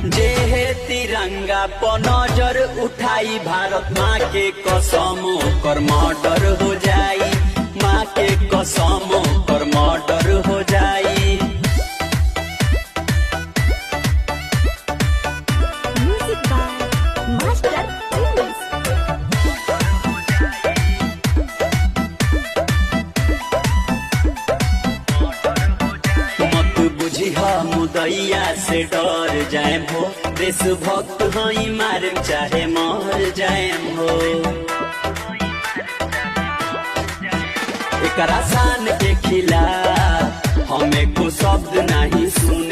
जे हे तिरंगा पर नजर उठाई भारत माँ के कसम कर मर्डर हो जाई, माँ के कसम कर मर्डर हो जाई। Music by Master Prince. मत बुझिहा मुदैया से डर जाएम हो, देशभक्त हई मारे चाहे मर जाएम हो। एकरा शान के खिलाफ हमें को शब्द नहीं सुने